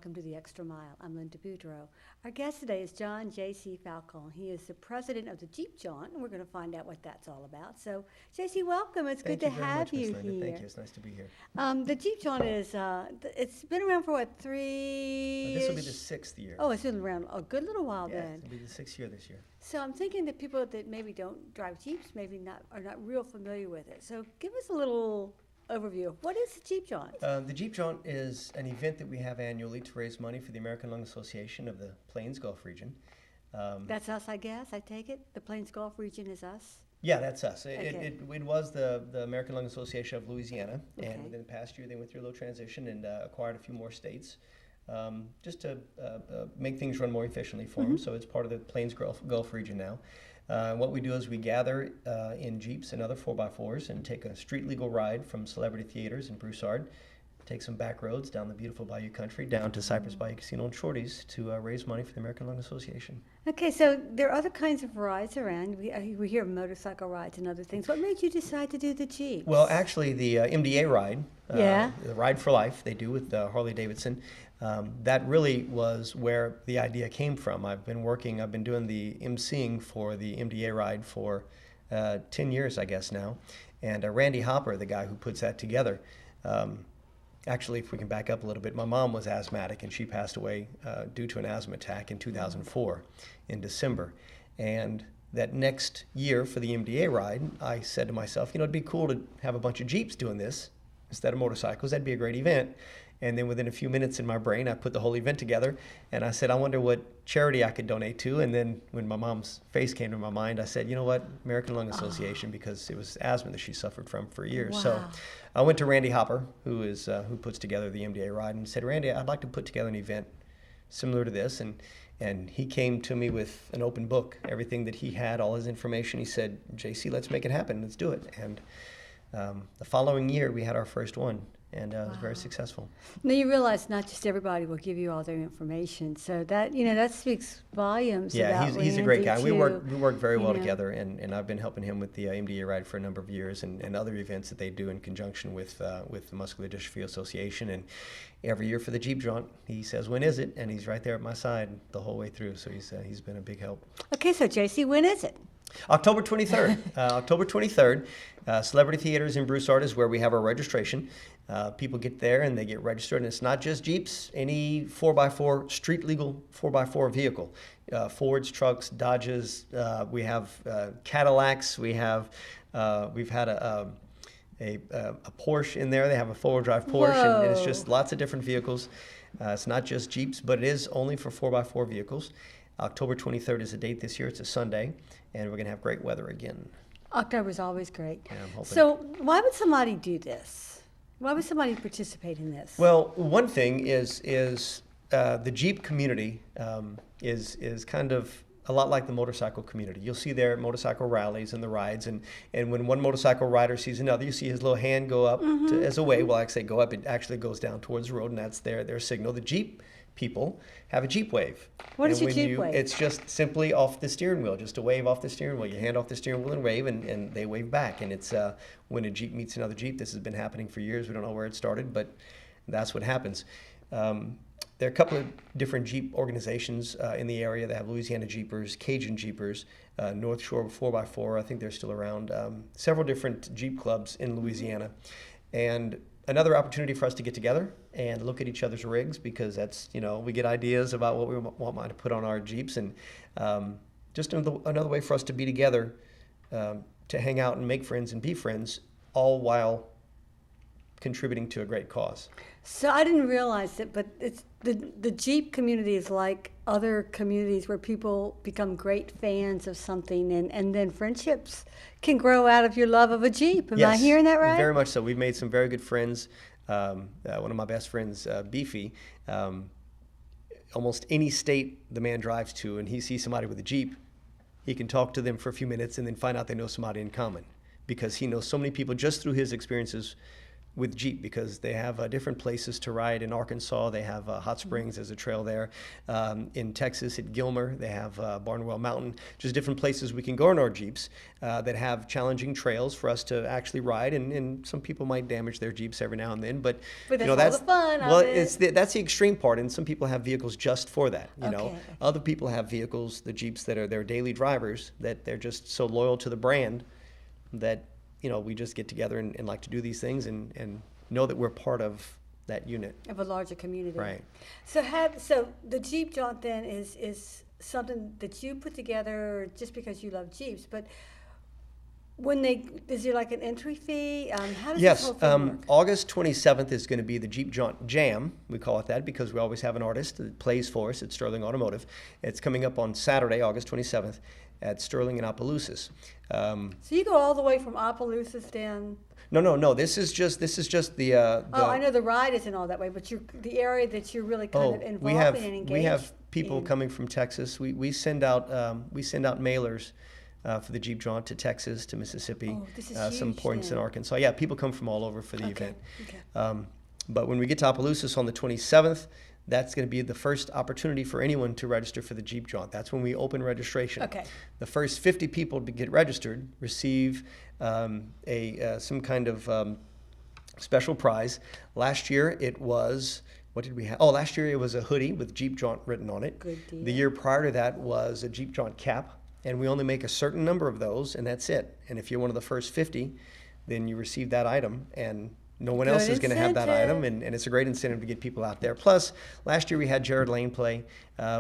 welcome to The Extra Mile. I'm Linda Boudreau. Our guest today is Jacee Falcon. He is the president of the Jeep Jaunt, and we're going to find out what that's all about. So, Jacee, welcome. It's good to have you Thank you very much, Miss Linda. here. Thank you. It's nice to be here. The Jeep Jaunt is, it's been around for what, This will be the 6th year. Oh, it's been around a good little while Yeah, then. it'll be the 6th year this year. So I'm thinking that people that maybe don't drive Jeeps are not real familiar with it. So give us a little overview of what is the Jeep Jaunt? The Jeep Jaunt is an event that we have annually to raise money for the American Lung Association of the Plains Gulf region. That's us, I guess. I take it. The Plains Gulf region is us. Yeah, that's us. Okay. It was the American Lung Association of Louisiana, Okay. and within the past year they went through a little transition and acquired a few more states, just to make things run more efficiently for them. So it's part of the Plains Gulf region now. What we do is we gather in Jeeps and other 4x4s and take a street legal ride from Celebrity Theaters in Broussard, take some back roads down the beautiful Bayou Country, down to Cypress Bayou Casino and Shorties to raise money for the American Lung Association. Okay, so there are other kinds of rides around. We hear motorcycle rides and other things. What made you decide to do the Jeeps? Well, actually, the MDA ride, Yeah. the Ride for Life, they do with Harley Davidson, that really was where the idea came from. I've been doing the emceeing for the MDA ride for 10 years, I guess now. And Randy Hopper, the guy who puts that together, actually, if we can back up a little bit, my mom was asthmatic and she passed away due to an asthma attack in 2004 in December. And that next year for the MDA ride, I said to myself, it'd be cool to have a bunch of Jeeps doing this instead of motorcycles. That'd be a great event. And then within a few minutes in my brain, I put the whole event together and I said, I wonder what charity I could donate to. And then when my mom's face came to my mind, I said, you know what, American Lung Association, because it was asthma that she suffered from for years. Wow. So I went to Randy Hopper, who puts together the MDA ride, and said, Randy, I'd like to put together an event similar to this. And he came to me with an open book, everything that he had, all his information. He said, Jacee, let's make it happen. Let's do it. And the following year, we had our first one. And it was very successful. Now you realize not just everybody will give you all their information, so that that speaks volumes. Yeah, about he's a great guy. Randy, We work very well know. together, and I've been helping him with the MDA ride for a number of years, and other events that they do in conjunction with the Muscular Dystrophy Association. And every year for the Jeep Jaunt, he says, "When is it?" And he's right there at my side the whole way through. So he's been a big help. Okay, so Jacee, when is it? October 23rd. October 23rd, Celebrity Theaters in Broussard is where we have our registration. People get there and they get registered, and it's not just Jeeps, any 4x4, street legal 4x4 vehicle. Fords, trucks, Dodges, we have Cadillacs, we've had a Porsche in there. They have a four-wheel drive Porsche, and it's just lots of different vehicles. It's not just Jeeps, but it is only for 4x4 vehicles. October 23rd is the date this year. It's a Sunday, and we're going to have great weather again. October's always great. Yeah, I'm hoping. So why would somebody do this? Why would somebody participate in this? Well, one thing is the Jeep community is kind of a lot like the motorcycle community. You'll see their motorcycle rallies and the rides, and when one motorcycle rider sees another, you see his little hand go up as a wave. Well, I say go up, it actually goes down towards the road, and that's their signal. The Jeep people have a Jeep wave. What is your Jeep wave? It's just simply off the steering wheel, just a wave off the steering wheel. You hand off the steering wheel and wave, and they wave back. And it's when a Jeep meets another Jeep. This has been happening for years. We don't know where it started, but that's what happens. There are a couple of different Jeep organizations in the area. They have Louisiana Jeepers, Cajun Jeepers, North Shore 4x4. I think they're still around. Several different Jeep clubs in Louisiana. And another opportunity for us to get together and look at each other's rigs, because that's, we get ideas about what we want to put on our Jeeps, and just another way for us to be together, to hang out and make friends and be friends, all while contributing to a great cause. So I didn't realize it, but it's the Jeep community is like other communities where people become great fans of something, and then friendships can grow out of your love of a Jeep. Am I hearing that right? Very much so. We've made some very good friends. One of my best friends, Beefy, almost any state the man drives to and he sees somebody with a Jeep, he can talk to them for a few minutes and then find out they know somebody in common, because he knows so many people just through his experiences with Jeep because they have different places to ride. In Arkansas, they have Hot Springs, there's a trail there. In Texas, at Gilmer, they have Barnwell Mountain, just different places we can go in our Jeeps that have challenging trails for us to actually ride. And some people might damage their Jeeps every now and then, but that's you know, all the fun well, of it. that's the extreme part. And some people have vehicles just for that. You know, Okay. other people have vehicles, the Jeeps that are their daily drivers, that they're just so loyal to the brand that, you know, we just get together and like to do these things and know that we're part of that unit. Of a larger community. Right. So the Jeep Jaunt then is something that you put together just because you love Jeeps, but is there like an entry fee? How does this Yes, whole thing work? August 27th is going to be the Jeep Jaunt Jam. We call it that because we always have an artist that plays for us at Sterling Automotive. It's coming up on Saturday, August 27th at Sterling in Opelousas. So you go all the way from Opelousas down. No. This is just the. Oh, I know the ride isn't all that way, but the area that you're really kind of involved we have in and engaged we have people in. coming from Texas. We send out mailers for the Jeep Jaunt to Texas, to Mississippi, Oh, this is some huge points in then. Arkansas. Yeah, people come from all over for the event. Okay. But when we get to Opelousas on the 27th, that's going to be the first opportunity for anyone to register for the Jeep Jaunt. That's when we open registration. Okay. The first 50 people to get registered receive some kind of special prize. Last year it was, what did we have? Oh, last year it was a hoodie with Jeep Jaunt written on it. Good deal. The year prior to that was a Jeep Jaunt cap, and we only make a certain number of those, and that's it. And if you're one of the first 50, then you receive that item, and no one else Good is going to have that incentive. item, and it's a great incentive to get people out there. Plus, last year we had Jared Lane play.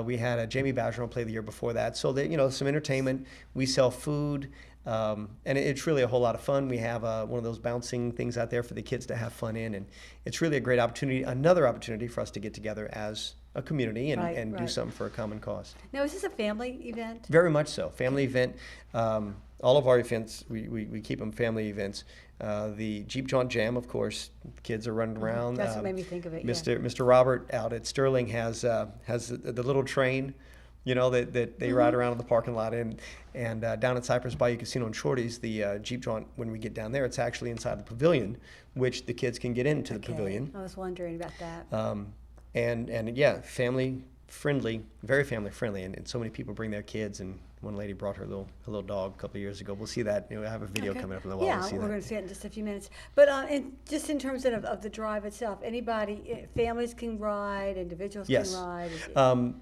We had Jamie Bergeron play the year before that. So that, you know, some entertainment. We sell food, and it's really a whole lot of fun. We have one of those bouncing things out there for the kids to have fun in, and it's really a great opportunity, another opportunity for us to get together as a community and, Right, do right. something for a common cause. Now, is this a family event? Very much so. Family event. All of our events, we keep them family events. The Jeep Jaunt Jam, of course, kids are running around. That's what made me think of it. Mr. Robert out at Sterling has the little train, you know, that they ride around in the parking lot. And down at Cypress Bayou Casino and Shorty's, the Jeep Jaunt, when we get down there, it's actually inside the pavilion, which the kids can get into the pavilion. I was wondering about that. And yeah, family friendly, very family friendly, and so many people bring their kids. And one lady brought her little dog a couple of years ago. We'll see that. You know, I have a video coming up in a while. Yeah, we'll see we're that. going to see it in just a few minutes. But just in terms of the drive itself, anybody, families can ride, individuals Yes. can ride.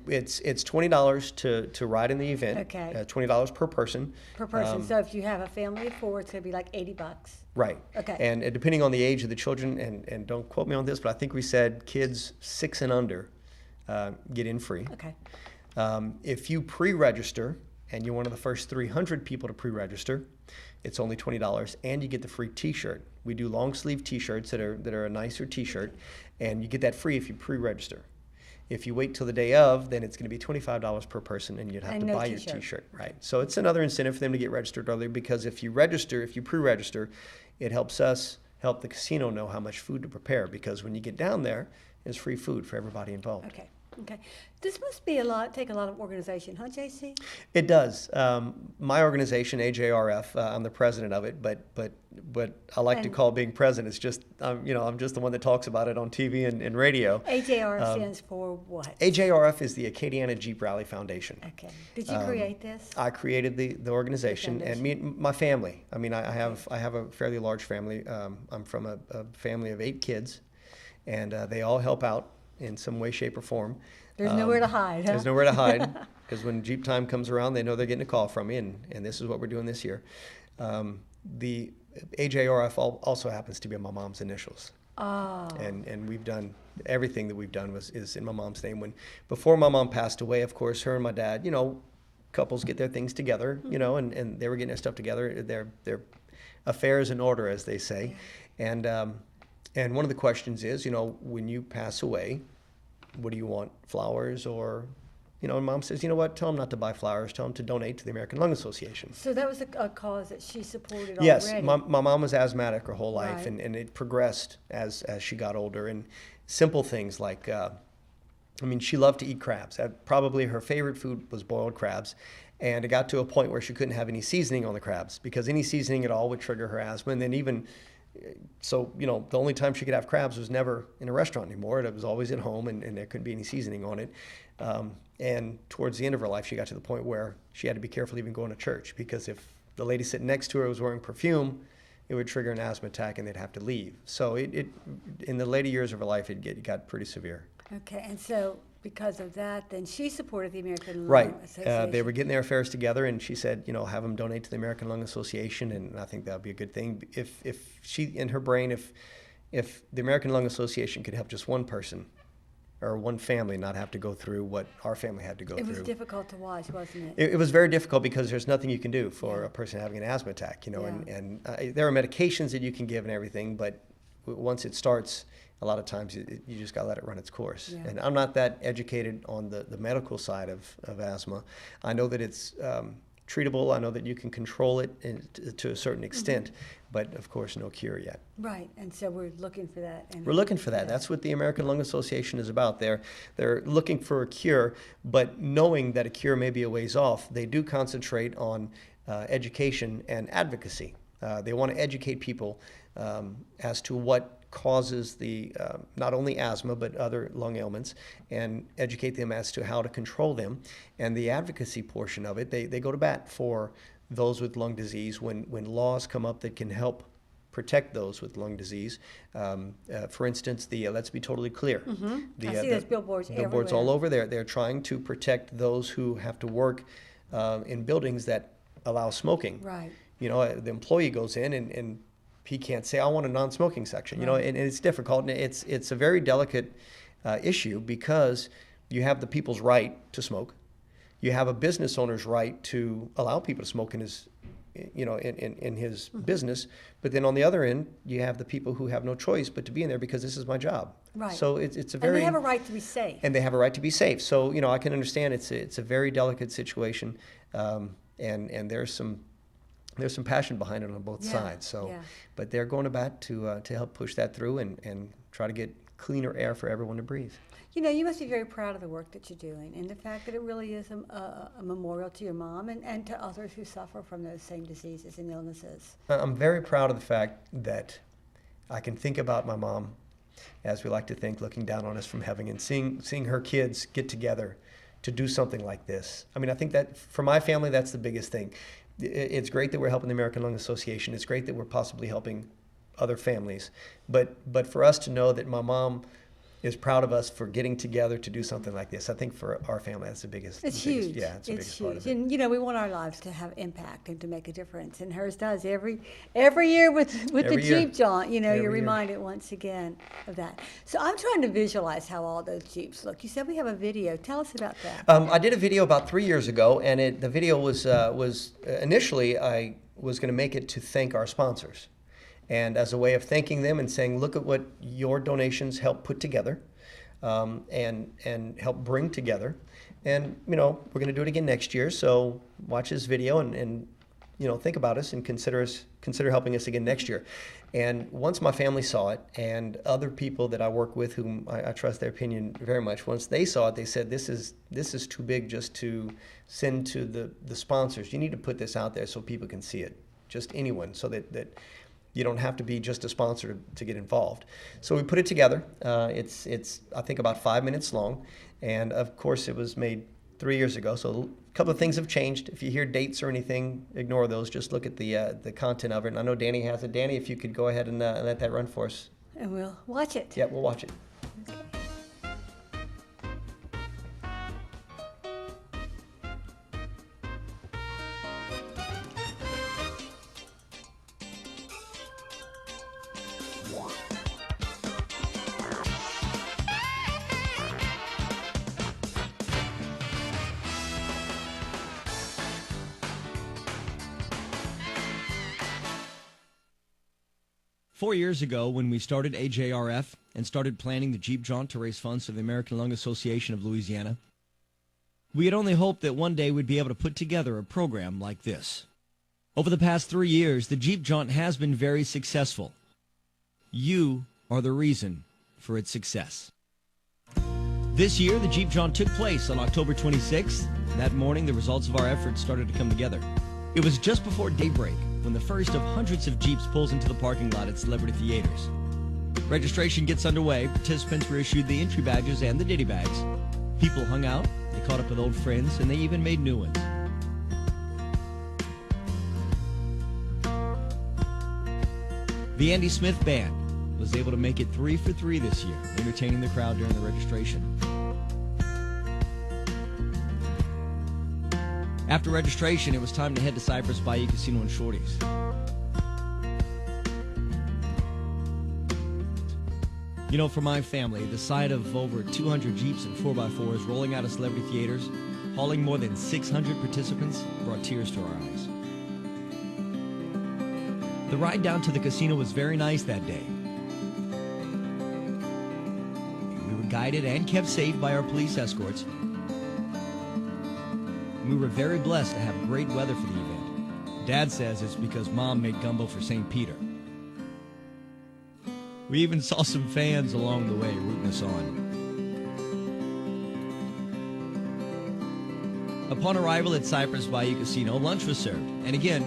It's $20 to ride in the event. Okay. $20 per person. Per person. So if you have a family of 4, it's going to be like $80. Right. Okay. And depending on the age of the children, and don't quote me on this, but I think we said kids 6 and under get in free. Okay. If you pre-register and you're one of the first 300 people to pre-register, it's only $20, and you get the free T-shirt. We do long sleeve T-shirts that are a nicer T-shirt, and you get that free if you pre-register. If you wait till the day of, then it's going to be $25 per person, and you'd have And to no buy T-shirt. your T-shirt. Right. So it's another incentive for them to get registered earlier, because if you pre-register, it helps us help the casino know how much food to prepare, because when you get down there, there's free food for everybody involved. Okay. This must be take a lot of organization, huh, Jacee? It does. My organization, Ajrf, I'm the president of it, but I like to And- call being president. It's just, I'm just the one that talks about it on TV and radio. AJR stands for what? Ajrf is the Acadiana Jeep Rally Foundation. Okay. Did you create this? I created the organization, and my family. I mean, I have a fairly large family. I'm from a family of 8 kids, and they all help out in some way, shape, or form. There's nowhere to hide, huh? There's nowhere to hide, because when Jeep time comes around, they know they're getting a call from me, and this is what we're doing this year. The AJRF also happens to be my mom's initials. Oh. And we've done everything that we've done is in my mom's name. Before my mom passed away, of course, her and my dad, you know, couples get their things together, you know, and they were getting their stuff together, their affairs in order, as they say. And one of the questions is, you know, when you pass away, what do you want, flowers or, you know, and Mom says, you know what, tell them not to buy flowers, tell them to donate to the American Lung Association. So that was a cause that she supported Yes, already. my mom was asthmatic her whole life, Right. and it progressed as she got older. And simple things like, she loved to eat crabs. Probably her favorite food was boiled crabs. And it got to a point where she couldn't have any seasoning on the crabs, because any seasoning at all would trigger her asthma. And then even so, the only time she could have crabs was never in a restaurant anymore. It was always at home, and there couldn't be any seasoning on it. And towards the end of her life, she got to the point where she had to be careful even going to church, because if the lady sitting next to her was wearing perfume, it would trigger an asthma attack and they'd have to leave. So in the later years of her life, it got pretty severe. Okay, and so because of that, then she supported the American Lung Right. Association. They were getting their affairs together, and she said, have them donate to the American Lung Association, and I think that would be a good thing. If she, in her brain, if the American Lung Association could help just one person or one family not have to go through what our family had to go through. It was difficult to watch, wasn't it? It was very difficult, because there's nothing you can do for a person having an asthma attack, and there are medications that you can give and everything, but once it starts, a lot of times you just got to let it run its course. Yeah. And I'm not that educated on the medical side of asthma. I know that it's treatable. I know that you can control it to a certain extent, but of course, no cure yet. Right, and so we're looking for that. And we're looking for that. That's what the American Lung Association is about. They're looking for a cure, but knowing that a cure may be a ways off, they do concentrate on education and advocacy. They want to educate people as to what causes the not only asthma but other lung ailments, and educate them as to how to control them. And the advocacy portion of it, they go to bat for those with lung disease when laws come up that can help protect those with lung disease. For instance, let's be totally clear. I see those billboards everywhere. All over there. They're trying to protect those who have to work in buildings that allow smoking. Right. The employee goes in and he can't say, I want a non-smoking section, Right. and it's difficult. And it's a very delicate issue, because you have the people's right to smoke. You have a business owner's right to allow people to smoke in his, in his business. But then on the other end, you have the people who have no choice but to be in there because this is my job. Right. So it's a very... And they have a right to be safe. And they have a right to be safe. So, I can understand it's a very delicate situation. And there's some passion behind it on both sides. So, but they're going to bat to help push that through and try to get cleaner air for everyone to breathe. You must be very proud of the work that you're doing, and the fact that it really is a memorial to your mom and to others who suffer from those same diseases and illnesses. I'm very proud of the fact that I can think about my mom, as we like to think, looking down on us from heaven, and seeing her kids get together to do something like this. I mean, I think that for my family, that's the biggest thing. It's great that we're helping the American Lung Association. It's great that we're possibly helping other families. But for us to know that my mom is proud of us for getting together to do something like this, I think for our family, that's the biggest. It's huge. Yeah, it's the biggest huge. part of it. And we want our lives to have impact and to make a difference, and hers does every year with the Jeep Jaunt. You're reminded once again of that. So I'm trying to visualize how all those Jeeps look. You said we have a video. Tell us about that. I did a video about 3 years ago, and the video was initially I was going to make it to thank our sponsors. And as a way of thanking them and saying, look at what your donations help put together, and help bring together. And, we're going to do it again next year. So watch this video and think about us and consider helping us again next year. And once my family saw it, and other people that I work with whom I trust their opinion very much, once they saw it, they said, this is too big just to send to the sponsors. You need to put this out there so people can see it, just anyone, so that you don't have to be just a sponsor to get involved. So we put it together. It's I think about 5 minutes long, and of course it was made 3 years ago. So a couple of things have changed. If you hear dates or anything, ignore those. Just look at the content of it. And I know Danny has it. Danny, if you could go ahead and let that run for us. And we'll watch it. Yeah, we'll watch it. Okay. 4 years ago, when we started Ajrf and started planning the Jeep Jaunt to raise funds for the American Lung Association of Louisiana, we had only hoped that one day we'd be able to put together a program like this. Over the past 3 years, the Jeep Jaunt has been very successful. You are the reason for its success. This year, the Jeep Jaunt took place on October 26th. That morning, the results of our efforts started to come together. It was just before daybreak when the first of hundreds of Jeeps pulls into the parking lot at celebrity theaters. Registration gets underway, participants were issued the entry badges and the ditty bags. People hung out, they caught up with old friends, and they even made new ones. The Andy Smith Band was able to make it 3 for 3 this year, entertaining the crowd during the registration. After registration, it was time to head to Cypress Bayou Casino and Shorty's. You know, for my family, the sight of over 200 Jeeps and 4x4s rolling out of celebrity theaters, hauling more than 600 participants, brought tears to our eyes. The ride down to the casino was very nice that day. We were guided and kept safe by our police escorts. We were very blessed to have great weather for the event. Dad says it's because Mom made gumbo for St. Peter. We even saw some fans along the way rooting us on. Upon arrival at Cypress Bayou Casino, lunch was served. And again,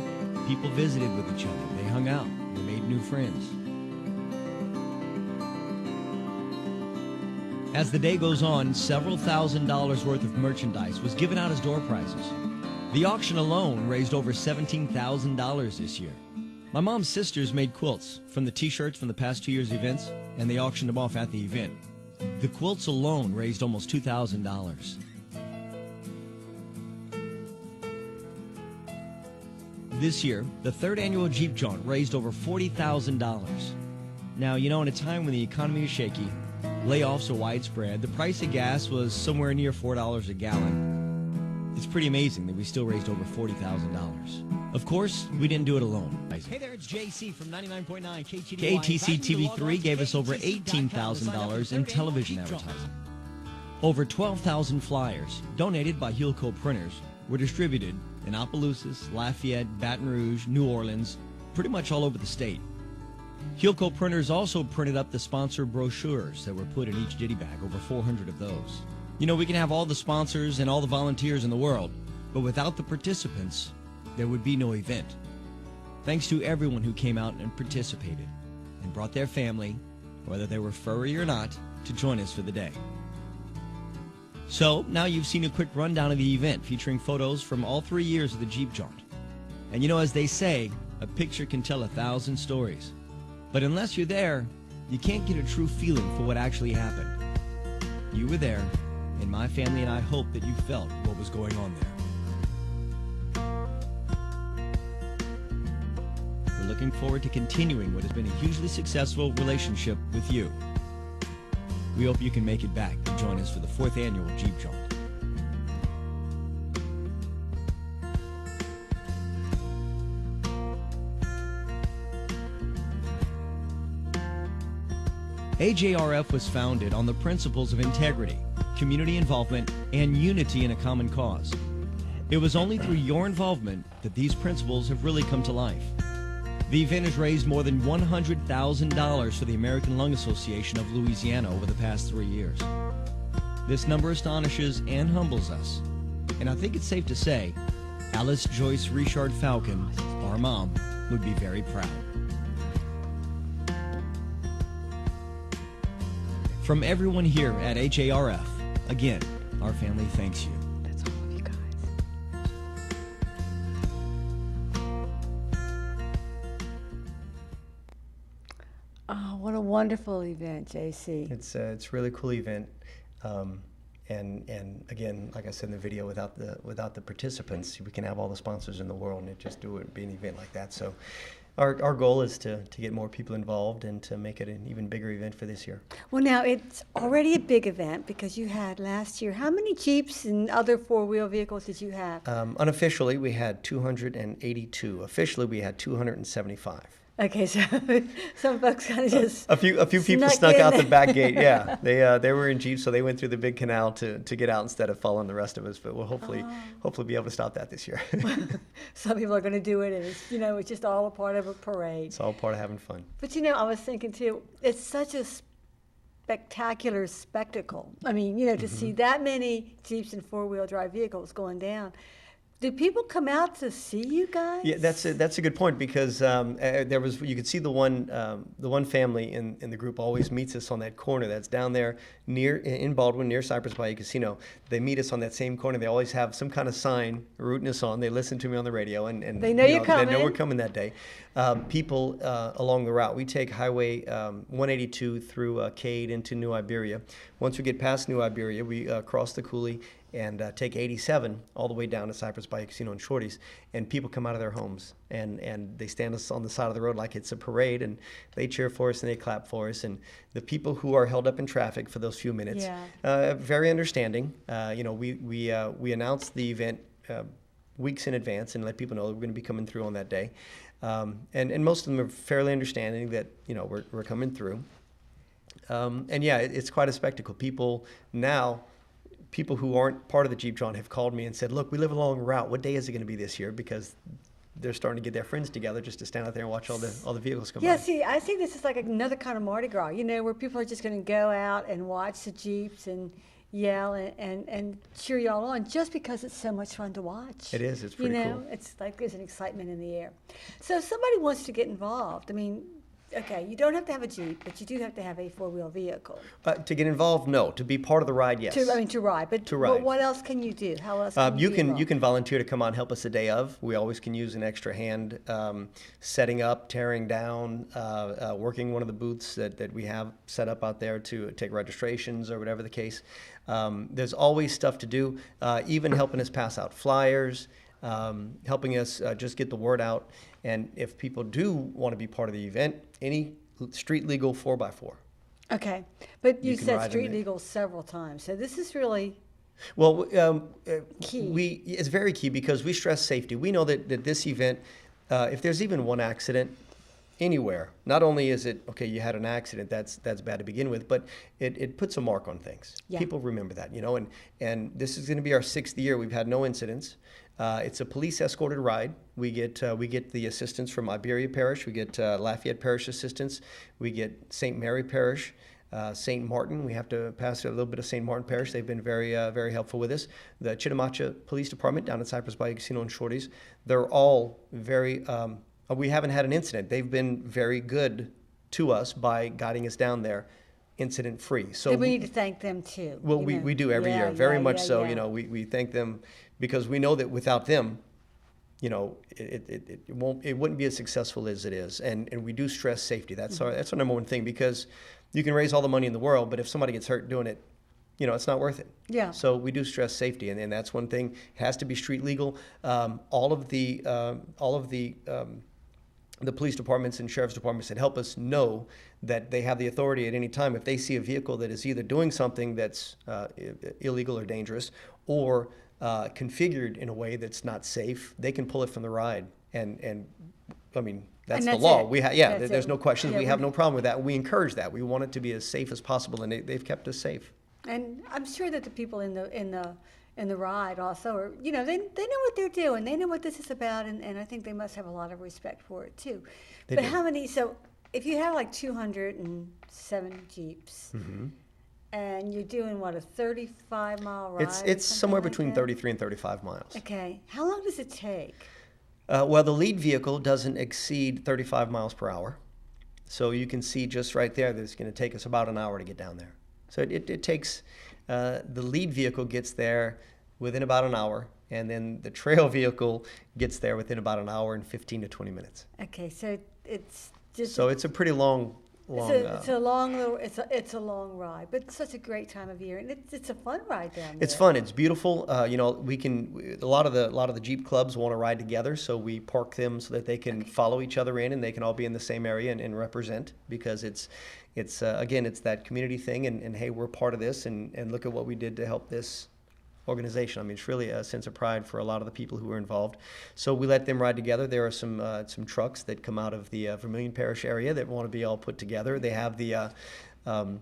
people visited with each other. They hung out. They made new friends. As the day goes on, several $1,000s worth of merchandise was given out as door prizes. The auction alone raised over $17,000 this year. My mom's sisters made quilts from the t-shirts from the past 2 years' events, and they auctioned them off at the event. The quilts alone raised almost $2,000. This year, the third annual Jeep Jaunt raised over $40,000. Now, you know, in a time when the economy is shaky, layoffs are widespread, the price of gas was somewhere near $4 a gallon. It's pretty amazing that we still raised over $40,000. Of course, we didn't do it alone. Hey there, it's Jacee from 99.9 KTDY. KATC TV3 gave us over $18,000 in television advertising. Over 12,000 flyers, donated by Hillco Printers, were distributed in Opelousas, Lafayette, Baton Rouge, New Orleans, pretty much all over the state. Hillco Printers also printed up the sponsor brochures that were put in each ditty bag, over 400 of those. You know, we can have all the sponsors and all the volunteers in the world, but without the participants, there would be no event. Thanks to everyone who came out and participated and brought their family, whether they were furry or not, to join us for the day. So, now you've seen a quick rundown of the event featuring photos from all 3 years of the Jeep Jaunt. And you know, as they say, a picture can tell 1,000 stories. But unless you're there, you can't get a true feeling for what actually happened. You were there, and my family and I hope that you felt what was going on there. We're looking forward to continuing what has been a hugely successful relationship with you. We hope you can make it back to join us for the 4th annual Jeep Jaunt. Ajrf was founded on the principles of integrity, community involvement, and unity in a common cause. It was only through your involvement that these principles have really come to life. The event has raised more than $100,000 for the American Lung Association of Louisiana over the past 3 years. This number astonishes and humbles us, and I think it's safe to say Alice Joyce Richard Falcon, our mom, would be very proud. From everyone here at Ajrf, again, our family thanks you. That's all of you guys. Oh, what a wonderful event, Jacee. It's a really cool event, and again, like I said in the video, without the participants, we can have all the sponsors in the world, and it just wouldn't be an event like that. So, our goal is to get more people involved and to make it an even bigger event for this year. Well, now it's already a big event because you had last year. How many Jeeps and other four-wheel vehicles did you have? Unofficially, we had 282. Officially, we had 275. Okay, so some folks kind of just A few people snuck out the back gate. Yeah, they were in Jeeps, so they went through the big canal to get out instead of following the rest of us. But we'll hopefully be able to stop that this year. Some people are going to do it, and it's just all a part of a parade. It's all part of having fun. But I was thinking too, it's such a spectacular spectacle. I mean, to see that many Jeeps and four-wheel drive vehicles going down. Do people come out to see you guys? Yeah, that's a good point because there was you could see the one family in the group always meets us on that corner that's down there near in Baldwin near Cypress Bayou Casino. They meet us on that same corner. They always have some kind of sign rooting us on. They listen to me on the radio and They know you're They know coming. we're coming that day. People along the route. We take Highway 182 through Cade into New Iberia. Once we get past New Iberia, we cross the coulee and take 87 all the way down to Cypress Bayou Casino and Shorty's, and people come out of their homes and they stand us on the side of the road like it's a parade, and they cheer for us and they clap for us. And the people who are held up in traffic for those few minutes, very understanding. We announce the event weeks in advance and let people know that we're going to be coming through on that day, and most of them are fairly understanding that we're coming through. It's quite a spectacle. People who aren't part of the Jeep Jaunt have called me and said, look, we live along the route. What day is it going to be this year? Because they're starting to get their friends together just to stand out there and watch all the vehicles come by. Yeah, see, I think this is like another kind of Mardi Gras, where people are just going to go out and watch the Jeeps and yell and cheer y'all on just because it's so much fun to watch. It is. It's pretty cool. It's like there's an excitement in the air. So if somebody wants to get involved, I mean, okay, you don't have to have a Jeep, but you do have to have a four-wheel vehicle. To get involved, no. To be part of the ride, yes. To ride. But what else can you do? How else can you be can involved? you can volunteer to come out and help us the day of. We always can use an extra hand, setting up, tearing down, working one of the booths that we have set up out there to take registrations or whatever the case. There's always stuff to do, even helping us pass out flyers, helping us just get the word out. And if people do want to be part of the event, any street legal 4x4. Okay, but you can said ride in street it. legal several times, so this is really Well, key. it's very key because we stress safety. We know that this event, if there's even one accident anywhere, not only is it, okay, you had an accident, that's bad to begin with, but it puts a mark on things. Yeah. People remember that, and this is going to be our 6th year. We've had no incidents. It's a police escorted ride. We get the assistance from Iberia Parish. We get Lafayette Parish assistance. We get St. Mary Parish, St. Martin. We have to pass a little bit of St. Martin Parish. They've been very helpful with us. The Chittimacha Police Department down at Cypress Bayou Casino and Shorty's. They're all very. We haven't had an incident. They've been very good to us by guiding us down there, incident free. So we need to thank them too. Well, we do every year, very much so. Yeah. We thank them because we know that without them, it wouldn't be as successful as it is. And we do stress safety. That's our number one thing, because you can raise all the money in the world, but if somebody gets hurt doing it, it's not worth it. Yeah. So we do stress safety, and that's one thing. It has to be street legal. All of the police departments and sheriff's departments that help us know that they have the authority at any time. If they see a vehicle that is either doing something that's illegal or dangerous, or configured in a way that's not safe, they can pull it from the ride. And I mean, that's the law. There's no questions. We have no problem with that. We encourage that. We want it to be as safe as possible, and they've kept us safe. And I'm sure that the people in the ride also are, they know what they're doing. They know what this is about, and I think they must have a lot of respect for it too. They but do. how many? So if you have like 207 Jeeps, and you're doing what, a 35-mile ride? It's somewhere like between that? 33 and 35 miles. Okay, how long does it take? Well, the lead vehicle doesn't exceed 35 miles per hour. So you can see just right there that it's going to take us about an hour to get down there. So it takes, the lead vehicle gets there within about an hour, and then the trail vehicle gets there within about an hour and 15 to 20 minutes. Okay, so it's just So it's a pretty long. It's a long ride, but it's such a great time of year, and it's a fun ride down there. It's fun. It's beautiful. We can. A lot of the Jeep clubs want to ride together, so we park them so that they can follow each other in, and they can all be in the same area and represent, because it's again, it's that community thing, and hey, we're part of this, and look at what we did to help this organization. I mean, it's really a sense of pride for a lot of the people who are involved. So we let them ride together. There are some trucks that come out of the Vermilion Parish area that want to be all put together. They have they have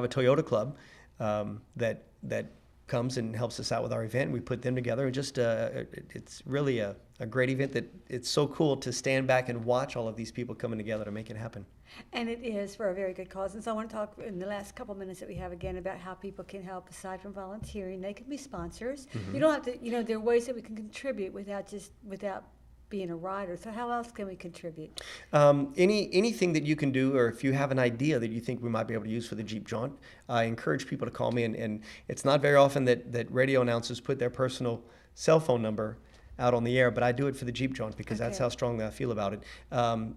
a Toyota club that comes and helps us out with our event. We put them together. It's really a great event that it's so cool to stand back and watch all of these people coming together to make it happen. And it is for a very good cause. And so I want to talk in the last couple minutes that we have again about how people can help aside from volunteering. They can be sponsors. You don't have to, there are ways that we can contribute without being a rider. So how else can we contribute? Anything that you can do, or if you have an idea that you think we might be able to use for the Jeep Jaunt, I encourage people to call me. And it's not very often that radio announcers put their personal cell phone number out on the air, but I do it for the Jeep Jaunt because that's how strongly I feel about it.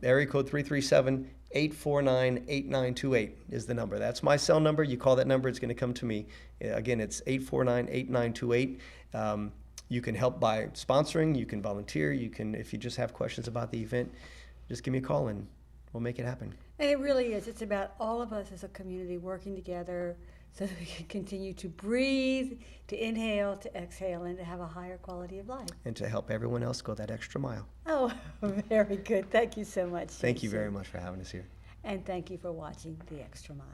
Area code 337-849-8928 is the number. That's my cell number. You call that number, it's going to come to me. Again, it's 849-8928. You can help by sponsoring. You can volunteer. You can, if you just have questions about the event, just give me a call and we'll make it happen. And it really is. It's about all of us as a community working together so that we can continue to breathe, to inhale, to exhale, and to have a higher quality of life. And to help everyone else go that extra mile. Oh, very good. Thank you so much. Thank you Jacee. very much for having us here. And thank you for watching The Extra Mile.